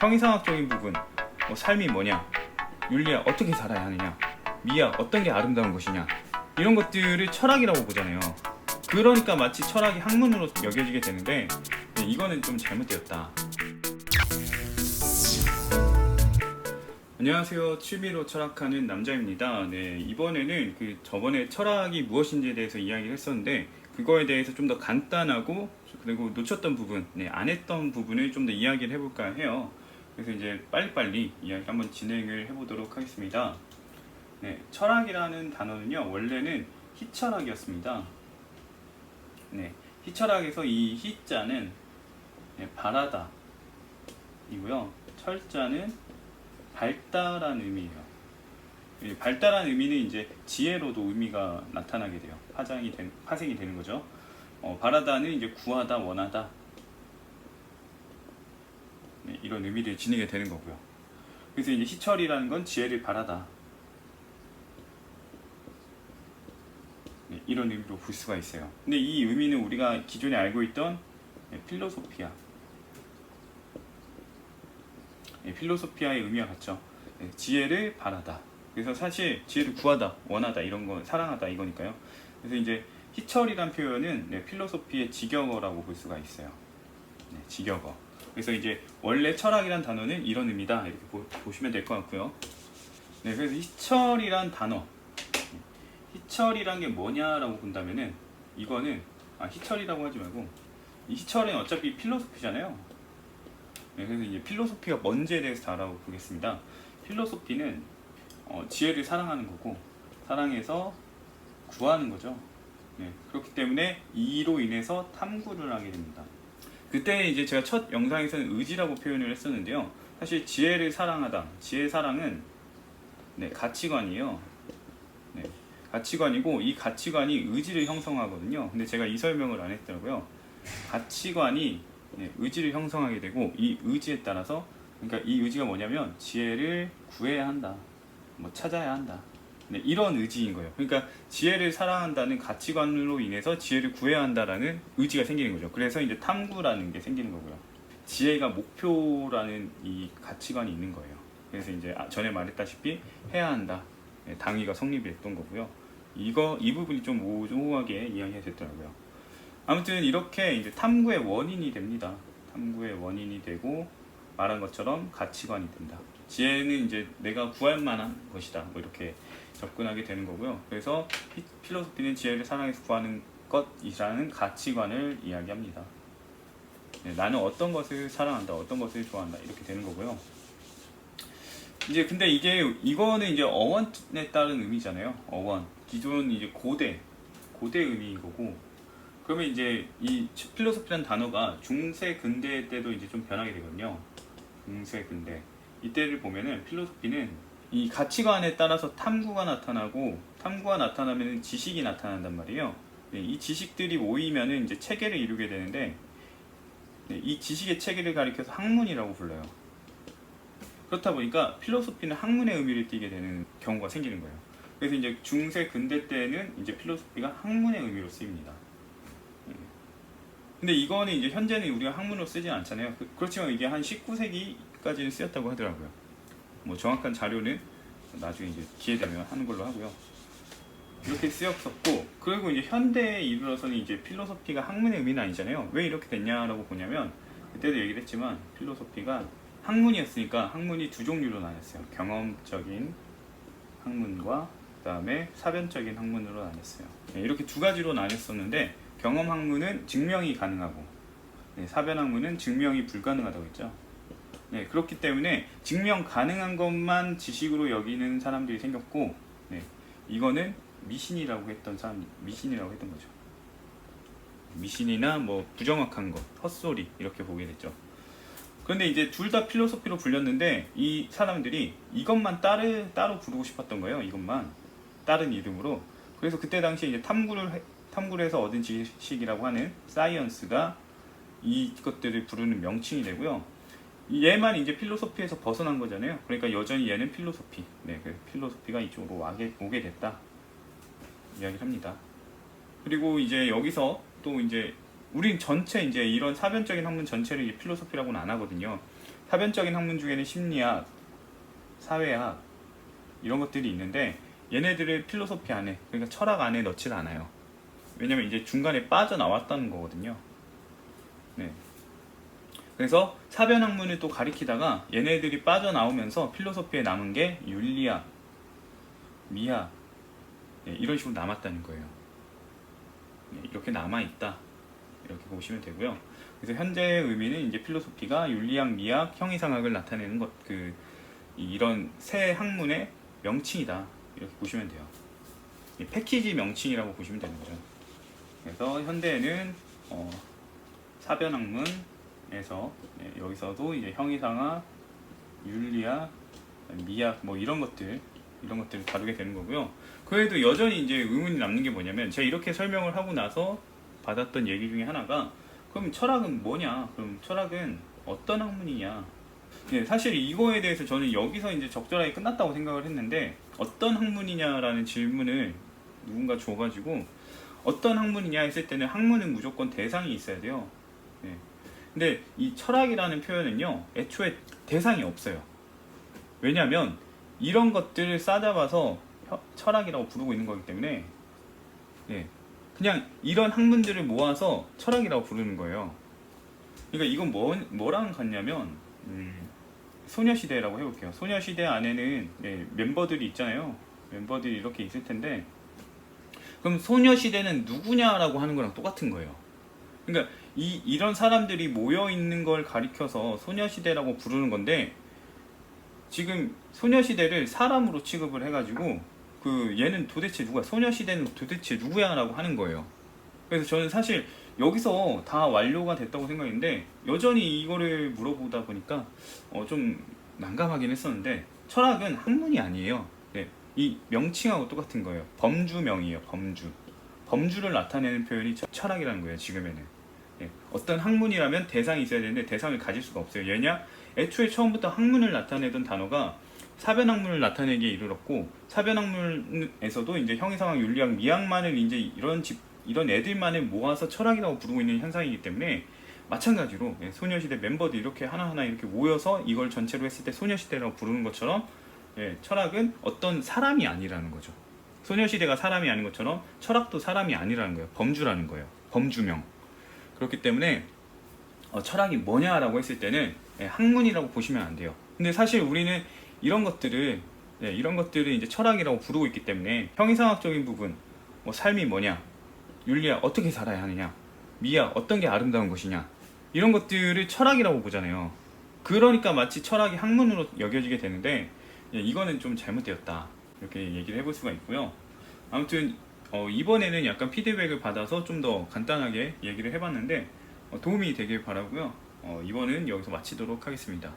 형이상학적인 부분, 삶이 뭐냐, 윤리야 어떻게 살아야 하느냐, 미야 어떤 게 아름다운 것이냐, 이런 것들을 철학이라고 보잖아요. 그러니까 마치 철학이 학문으로 여겨지게 되는데, 이거는 좀 잘못되었다. 안녕하세요. 취미로 철학하는 남자입니다. 이번에는 저번에 철학이 무엇인지에 대해서 이야기를 했었는데, 그거에 대해서 좀 더 간단하고 그리고 놓쳤던 부분, 안 했던 부분을 좀 더 이야기를 해볼까 해요. 그래서 이제 빨리빨리 이야기 한번 진행을 해보도록 하겠습니다. 철학이라는 단어는요, 원래는 희철학이었습니다. 희철학에서 이 희자는 바라다 이고요, 철자는 밝다라는 의미예요. 밝다라는 의미는 이제 지혜로도 의미가 나타나게 돼요. 파생이 되는 거죠. 바라다는 이제 구하다, 원하다, 이런 의미를 지니게 되는 거고요. 그래서 이제 희철이라는 건 지혜를 바라다, 이런 의미로 볼 수가 있어요. 근데 이 의미는 우리가 기존에 알고 있던 필로소피아의 의미와 같죠. 지혜를 바라다. 그래서 사실 지혜를 구하다, 원하다, 이런 거, 사랑하다, 이거니까요. 그래서 이제 희철이란 표현은 필로소피의 직역어라고 볼 수가 있어요. 직역어. 그래서 이제 원래 철학이란 단어는 이런 의미다, 이렇게 보시면 될 것 같고요. 그래서 희철이란 단어, 희철이란 게 뭐냐라고 본다면은, 이거는 희철이라고 하지 말고, 이 희철은 어차피 필로소피잖아요. 그래서 이제 필로소피가 뭔지에 대해서 다 알아보겠습니다. 필로소피는 지혜를 사랑하는 거고, 사랑해서 구하는 거죠. 그렇기 때문에 이로 인해서 탐구를 하게 됩니다. 그때 이제 제가 첫 영상에서는 의지라고 표현을 했었는데요. 사실 지혜를 사랑하다, 지혜 사랑은 가치관이에요. 가치관이고, 이 가치관이 의지를 형성하거든요. 근데 제가 이 설명을 안 했더라고요. 가치관이 의지를 형성하게 되고, 이 의지에 따라서, 그러니까 이 의지가 뭐냐면 지혜를 구해야 한다, 찾아야 한다, 이런 의지인 거예요. 그러니까 지혜를 사랑한다는 가치관으로 인해서 지혜를 구해야 한다라는 의지가 생기는 거죠. 그래서 이제 탐구라는 게 생기는 거고요. 지혜가 목표라는 이 가치관이 있는 거예요. 그래서 이제 전에 말했다시피 해야 한다, 당위가 성립이 됐던 거고요. 이 부분이 좀 모호하게 이야기가 됐더라고요. 아무튼 이렇게 이제 탐구의 원인이 됩니다. 탐구의 원인이 되고, 말한 것처럼 가치관이 된다. 지혜는 이제 내가 구할 만한 것이다, 이렇게 접근하게 되는 거고요. 그래서 필로소피는 지혜를 사랑해서 구하는 것이라는 가치관을 이야기합니다. 나는 어떤 것을 사랑한다, 어떤 것을 좋아한다, 이렇게 되는 거고요. 이제 근데 이거는 이제 어원에 따른 의미잖아요. 어원. 기존 이제 고대 의미인 거고, 그러면 이제 이 필로소피라는 단어가 중세 근대 때도 이제 좀 변하게 되거든요. 중세 근대 이때를 보면은 필로소피는 이 가치관에 따라서 탐구가 나타나고, 탐구가 나타나면 지식이 나타난단 말이에요. 이 지식들이 모이면은 이제 체계를 이루게 되는데, 이 지식의 체계를 가리켜서 학문이라고 불러요. 그렇다 보니까 필로소피는 학문의 의미를 띠게 되는 경우가 생기는 거예요. 그래서 이제 중세 근대 때는 이제 필로소피가 학문의 의미로 쓰입니다. 근데 이거는 이제 현재는 우리가 학문으로 쓰지 않잖아요. 그렇지만 이게 한 19세기까지는 쓰였다고 하더라고요. 정확한 자료는 나중에 이제 기회 되면 하는 걸로 하고요. 이렇게 쓰였었고, 그리고 이제 현대에 이르러서는 이제 필로소피가 학문의 의미는 아니잖아요. 왜 이렇게 됐냐라고 보냐면, 그때도 얘기를 했지만 필로소피가 학문이었으니까 학문이 두 종류로 나뉘었어요. 경험적인 학문과 그 다음에 사변적인 학문으로 나뉘었어요. 이렇게 두 가지로 나뉘었었는데, 경험 학문은 증명이 가능하고, 사변 학문은 증명이 불가능하다고 했죠. 그렇기 때문에 증명 가능한 것만 지식으로 여기는 사람들이 생겼고, 이거는 미신이라고 했던 거죠. 미신이나 부정확한 것, 헛소리, 이렇게 보게 됐죠. 그런데 이제 둘 다 필로소피로 불렸는데, 이 사람들이 이것만 따로 부르고 싶었던 거예요. 이것만 다른 이름으로. 그래서 그때 당시에 이제 탐구를 해서 얻은 지식이라고 하는 사이언스가 이것들을 부르는 명칭이 되고요. 얘만 이제 필로소피에서 벗어난 거잖아요. 그러니까 여전히 얘는 필로소피, 그 필로소피가 이쪽으로 오게 됐다, 이야기를 합니다. 그리고 이제 여기서 또 이제 우린 전체 이제 이런 사변적인 학문 전체를 필로소피라고는 안 하거든요. 사변적인 학문 중에는 심리학, 사회학 이런 것들이 있는데 얘네들을 필로소피 안에, 그러니까 철학 안에 넣질 않아요. 왜냐면 이제 중간에 빠져나왔다는 거거든요. 네. 그래서 사변학문을 또 가리키다가 얘네들이 빠져나오면서 필로소피에 남은 게 윤리학, 미학, 네, 이런 식으로 남았다는 거예요. 네, 이렇게 남아있다, 이렇게 보시면 되고요. 그래서 현재의 의미는 이제 필로소피가 윤리학, 미학, 형이상학을 나타내는 것, 이런 세 학문의 명칭이다, 이렇게 보시면 돼요. 패키지 명칭이라고 보시면 되는 거죠. 그래서 현대에는 사변학문에서 여기서도 이제 형이상학, 윤리학, 미학 뭐 이런 것들을 다루게 되는 거고요. 그래도 여전히 이제 의문이 남는 게 뭐냐면, 제가 이렇게 설명을 하고 나서 받았던 얘기 중에 하나가, 그럼 철학은 뭐냐? 그럼 철학은 어떤 학문이냐? 네, 사실 이거에 대해서 저는 여기서 이제 적절하게 끝났다고 생각을 했는데, 어떤 학문이냐라는 질문을 누군가 줘가지고 어떤 학문이냐 했을 때는 학문은 무조건 대상이 있어야 돼요. 네. 근데 이 철학이라는 표현은요, 애초에 대상이 없어요. 왜냐하면 이런 것들을 싸잡아서 철학이라고 부르고 있는 거기 때문에, 네, 그냥 이런 학문들을 모아서 철학이라고 부르는 거예요. 그러니까 이건 뭐랑 같냐면, 소녀시대라고 해볼게요. 소녀시대 안에는 멤버들이 있잖아요. 멤버들이 이렇게 있을 텐데, 그럼 소녀시대는 누구냐라고 하는 거랑 똑같은 거예요. 그러니까 이런 사람들이 모여 있는 걸 가리켜서 소녀시대라고 부르는 건데, 지금 소녀시대를 사람으로 취급을 해가지고 얘는 도대체 누구야? 소녀시대는 도대체 누구야?라고 하는 거예요. 그래서 저는 사실 여기서 다 완료가 됐다고 생각했는데, 여전히 이거를 물어보다 보니까 좀 난감하긴 했었는데, 철학은 학문이 아니에요. 네, 이 명칭하고 똑같은 거예요. 범주명이에요. 범주를 나타내는 표현이 철학이라는 거예요. 지금에는 어떤 학문이라면 대상이 있어야 되는데 대상을 가질 수가 없어요. 왜냐? 애초에 처음부터 학문을 나타내던 단어가 사변학문을 나타내기에 이르렀고, 사변학문에서도 이제 형이상학, 윤리학, 미학만을 이제 이런 애들만을 모아서 철학이라고 부르고 있는 현상이기 때문에, 마찬가지로 소녀시대 멤버들 이렇게 하나하나 이렇게 모여서 이걸 전체로 했을 때 소녀시대라고 부르는 것처럼, 철학은 어떤 사람이 아니라는 거죠. 소녀시대가 사람이 아닌 것처럼 철학도 사람이 아니라는 거예요. 범주라는 거예요. 범주명. 그렇기 때문에 철학이 뭐냐라고 했을 때는 학문이라고 보시면 안 돼요. 근데 사실 우리는 이런 것들을 이제 철학이라고 부르고 있기 때문에, 형이상학적인 부분, 뭐 삶이 뭐냐, 윤리학 어떻게 살아야 하느냐, 미학 어떤 게 아름다운 것이냐, 이런 것들을 철학이라고 보잖아요. 그러니까 마치 철학이 학문으로 여겨지게 되는데, 이거는 좀 잘못되었다, 이렇게 얘기를 해볼 수가 있고요. 아무튼 이번에는 약간 피드백을 받아서 좀 더 간단하게 얘기를 해봤는데 도움이 되길 바라고요. 이번은 여기서 마치도록 하겠습니다.